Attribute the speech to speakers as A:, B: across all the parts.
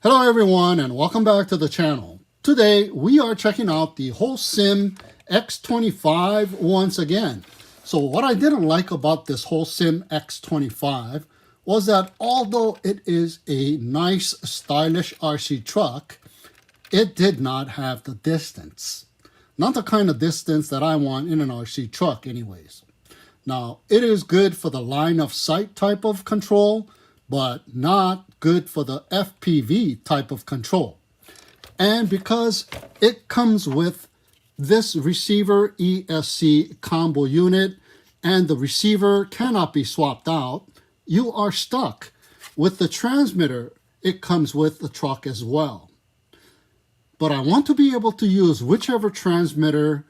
A: Hello everyone and welcome back to the channel. Today we are checking out the Hosim X25 once again. So what I didn't like about this Hosim X25 was that although it is a nice stylish RC truck, it did not have the distance. Not the kind of distance that I want in an RC truck anyways. Now it is good for the line of sight type of control, but not good for the FPV type of control. And because it comes with this receiver ESC combo unit and the receiver cannot be swapped out, you are stuck with the transmitter. It comes with the truck as well. But I want to be able to use whichever transmitter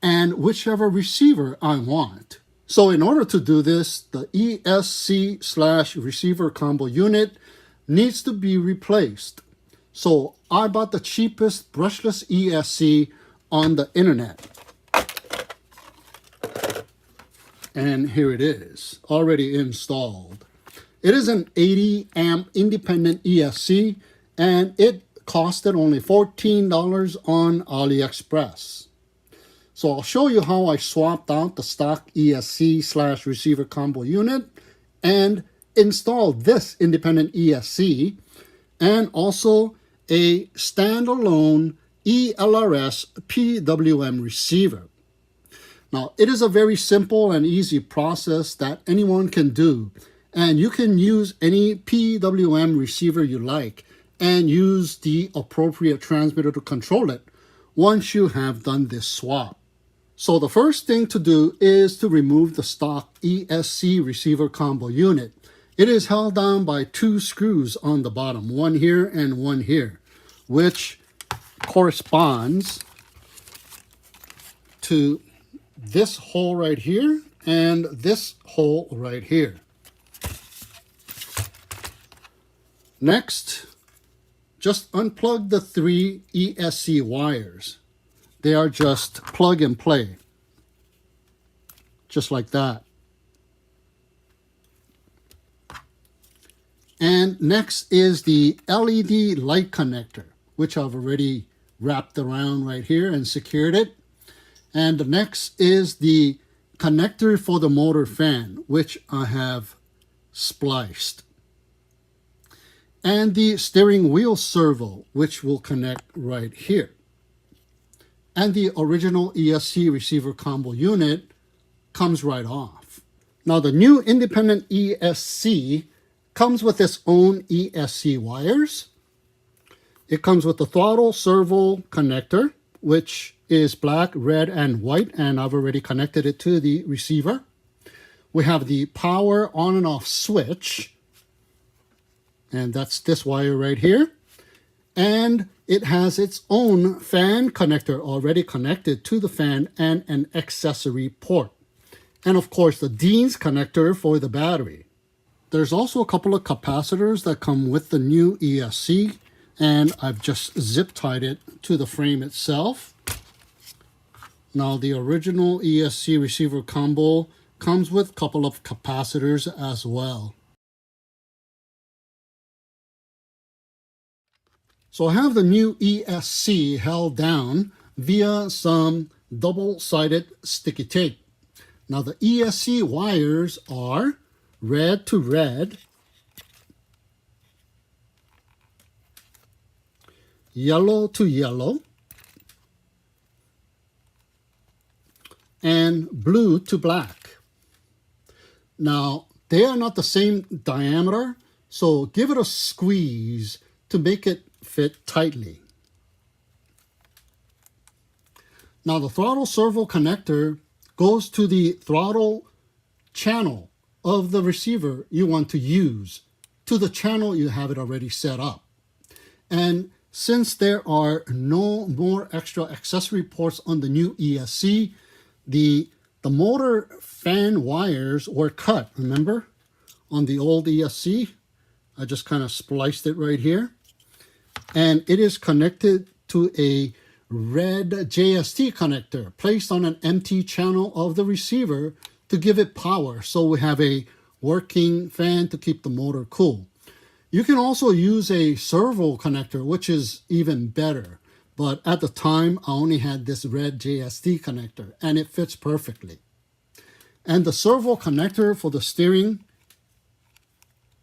A: and whichever receiver I want. So in order to do this, the ESC/receiver combo unit needs to be replaced. So I bought the cheapest brushless ESC on the internet. And here it is, already installed. It is an 80 amp independent ESC and it costed only $14 on AliExpress. So I'll show you how I swapped out the stock ESC/receiver combo unit and installed this independent ESC and also a standalone ELRS PWM receiver. Now, it is a very simple and easy process that anyone can do, and you can use any PWM receiver you like and use the appropriate transmitter to control it once you have done this swap. So the first thing to do is to remove the stock ESC receiver combo unit. It is held down by two screws on the bottom, one here and one here, which corresponds to this hole right here and this hole right here. Next, just unplug the three ESC wires. They are just plug and play, just like that. And next is the LED light connector, which I've already wrapped around right here and secured it. And the next is the connector for the motor fan, which I have spliced. And the steering wheel servo, which will connect right here. And the original ESC receiver combo unit comes right off. Now the new independent ESC comes with its own ESC wires. It comes with the throttle servo connector, which is black, red, and white, and I've already connected it to the receiver. We have the power on and off switch, and that's this wire right here. And it has its own fan connector already connected to the fan and an accessory port. And of course, the Dean's connector for the battery. There's also a couple of capacitors that come with the new ESC, and I've just zip tied it to the frame itself. Now, the original ESC receiver combo comes with a couple of capacitors as well. So I have the new ESC held down via some double-sided sticky tape. Now the ESC wires are red to red, yellow to yellow, and blue to black. Now they are not the same diameter, so give it a squeeze to make it fit tightly. Now the throttle servo connector goes to the throttle channel of the receiver you want to use, to the channel you have it already set up. And since there are no more extra accessory ports on the new ESC, the motor fan wires were cut, remember? On the old ESC, I just kind of spliced it right here. And it is connected to a red JST connector placed on an empty channel of the receiver to give it power. So we have a working fan to keep the motor cool. You can also use a servo connector, which is even better. But at the time, I only had this red JST connector, and it fits perfectly. And the servo connector for the steering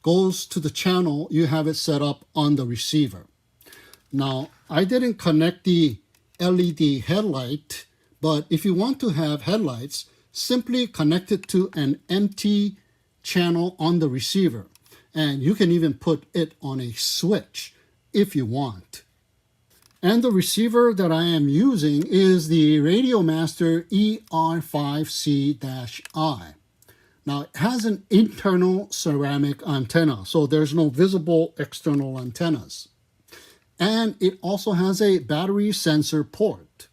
A: goes to the channel you have it set up on the receiver. Now, I didn't connect the LED headlight, but if you want to have headlights, simply connect it to an empty channel on the receiver. And you can even put it on a switch if you want. And the receiver that I am using is the Radiomater ER5C-I. Now, it has an internal ceramic antenna, so there's no visible external antennas. And it also has a battery sensor port.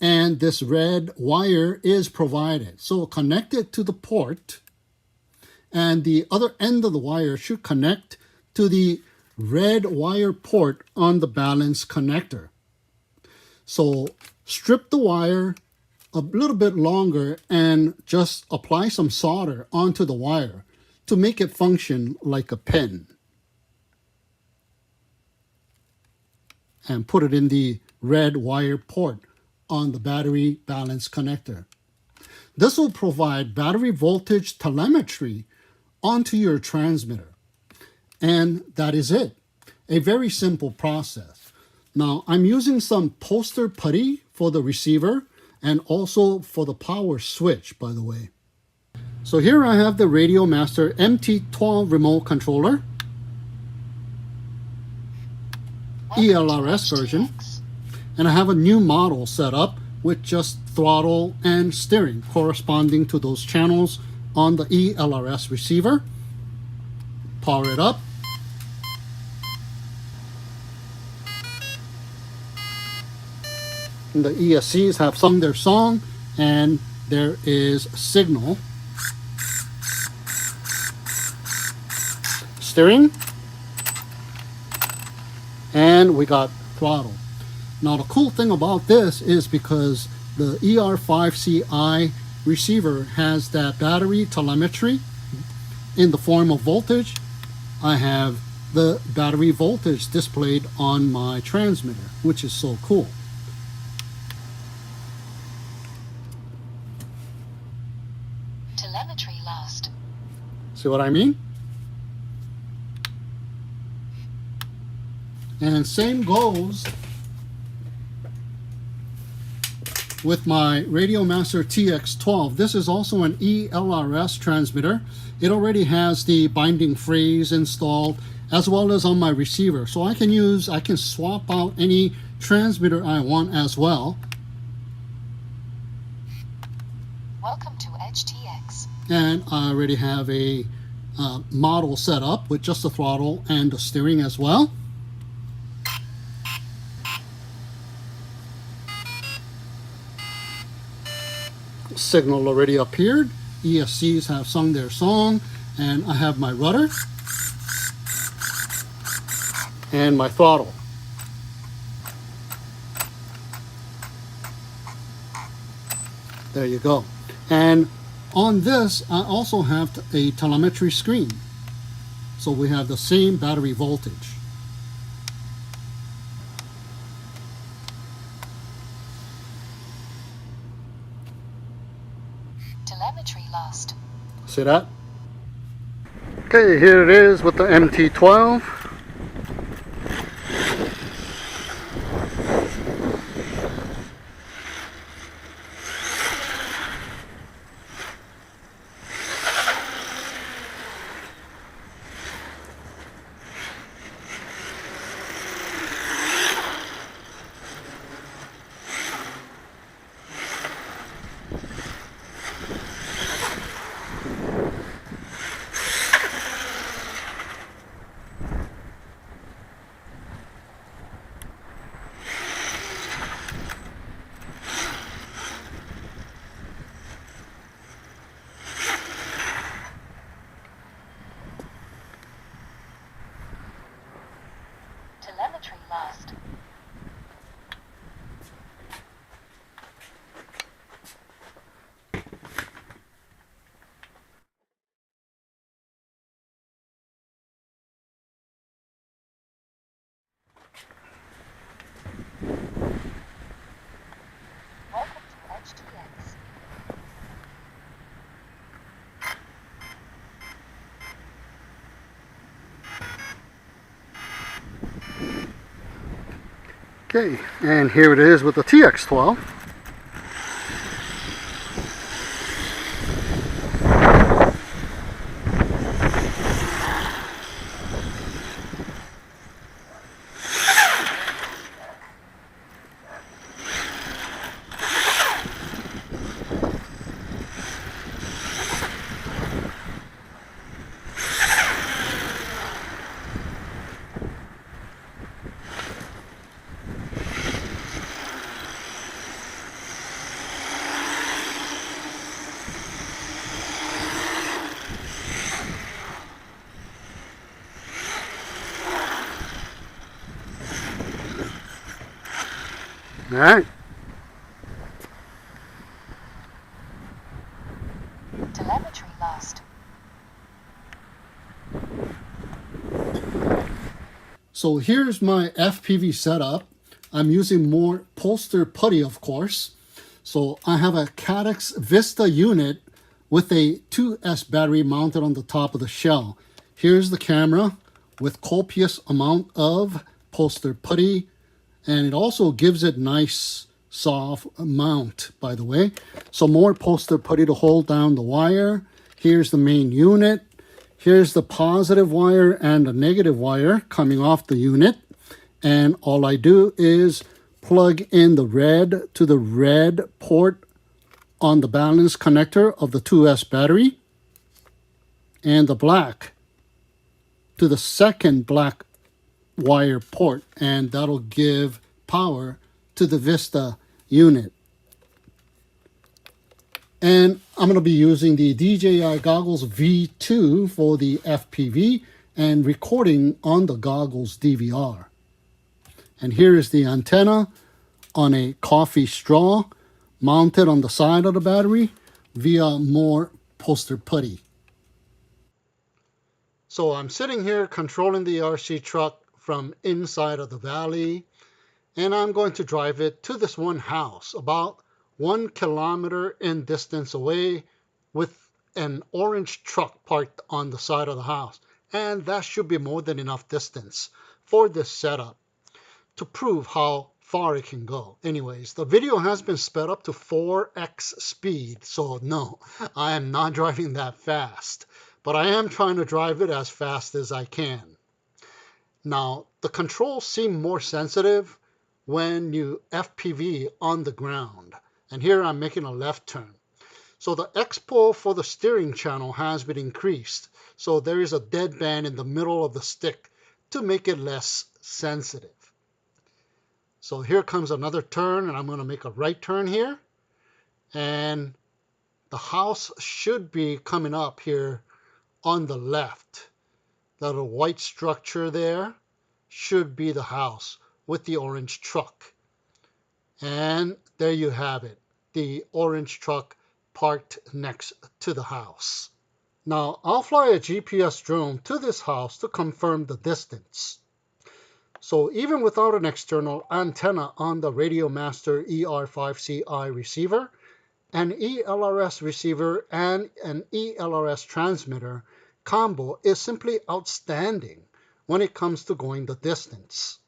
A: And this red wire is provided. So connect it to the port, and the other end of the wire should connect to the red wire port on the balance connector. So strip the wire a little bit longer and just apply some solder onto the wire to make it function like a pin. And put it in the red wire port on the battery balance connector. This will provide battery voltage telemetry onto your transmitter. And that is it. A very simple process. Now, I'm using some poster putty for the receiver and also for the power switch, by the way. So here I have the Radiomater MT12 remote controller, ELRS version, and I have a new model set up with just throttle and steering corresponding to those channels on the ELRS receiver. Power it up. And the ESCs have sung their song, and there is signal. Steering. And we got throttle. Now the cool thing about this is because the ER5C-I receiver has that battery telemetry in the form of voltage, I have the battery voltage displayed on my transmitter, which is so cool.
B: Telemetry lost.
A: See what I mean? And same goes with my Radiomater TX12. This is also an ELRS transmitter. It already has the binding phrase installed as well as on my receiver. So I can swap out any transmitter I want as well.
B: Welcome to HTX.
A: And I already have a model set up with just the throttle and the steering as well. Signal already appeared. ESCs have sung their song, and I have my rudder and my throttle. There you go. And on this, I also have a telemetry screen. So we have the same battery voltage.
B: Telemetry lost.
A: See that? Okay, here it is with the MT12. Okay, and here it is with the TX12. All right.
B: Telemetry lost.
A: So here's my FPV setup. I'm using more poster putty, of course. So I have a Cadex Vista unit with a 2S battery mounted on the top of the shell. Here's the camera with copious amount of poster putty, and it also gives it nice soft mount, by the way. So more poster putty to hold down the wire. Here's the main unit. Here's the positive wire and the negative wire coming off the unit. And all I do is plug in the red to the red port on the balance connector of the 2S battery, and the black to the second black wire port, and that'll give power to the Vista unit. And I'm going to be using the DJI Goggles V2 for the FPV and recording on the goggles DVR. And here is the antenna on a coffee straw mounted on the side of the battery via more poster putty. So I'm sitting here controlling the RC truck from inside of the valley, and I'm going to drive it to this one house about 1 kilometer in distance away with an orange truck parked on the side of the house. And that should be more than enough distance for this setup to prove how far it can go. Anyways, the video has been sped up to 4x speed, so no, I am not driving that fast, but I am trying to drive it as fast as I can. Now, the controls seem more sensitive when you FPV on the ground. And here I'm making a left turn. So the expo for the steering channel has been increased. So there is a dead band in the middle of the stick to make it less sensitive. So here comes another turn, and I'm going to make a right turn here. And the house should be coming up here on the left. That little white structure there should be the house with the orange truck. And there you have it, the orange truck parked next to the house. Now I'll fly a GPS drone to this house to confirm the distance. So even without an external antenna on the Radiomater ER5CI receiver, an ELRS receiver and an ELRS transmitter combo is simply outstanding when it comes to going the distance.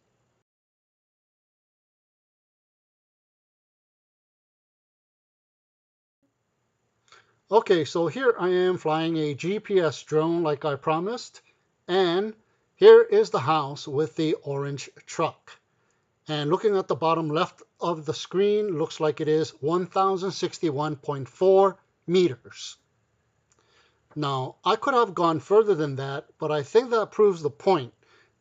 A: Okay, so here I am flying a GPS drone like I promised, and here is the house with the orange truck. And looking at the bottom left of the screen, looks like it is 1061.4 meters. Now, I could have gone further than that, but I think that proves the point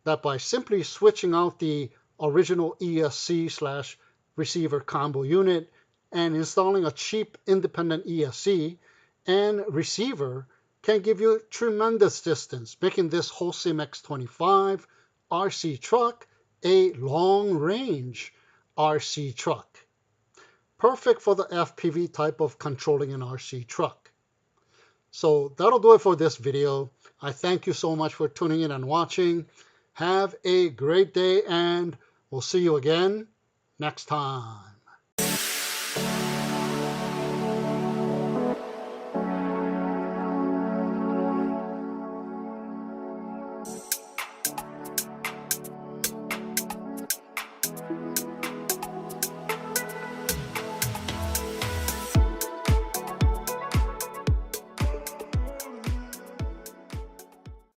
A: that by simply switching out the original ESC/receiver combo unit and installing a cheap independent ESC and receiver can give you tremendous distance, making this Hosim X25 RC truck a long-range RC truck. Perfect for the FPV type of controlling an RC truck. So that'll do it for this video. I thank you so much for tuning in and watching. Have a great day, and we'll see you again next time.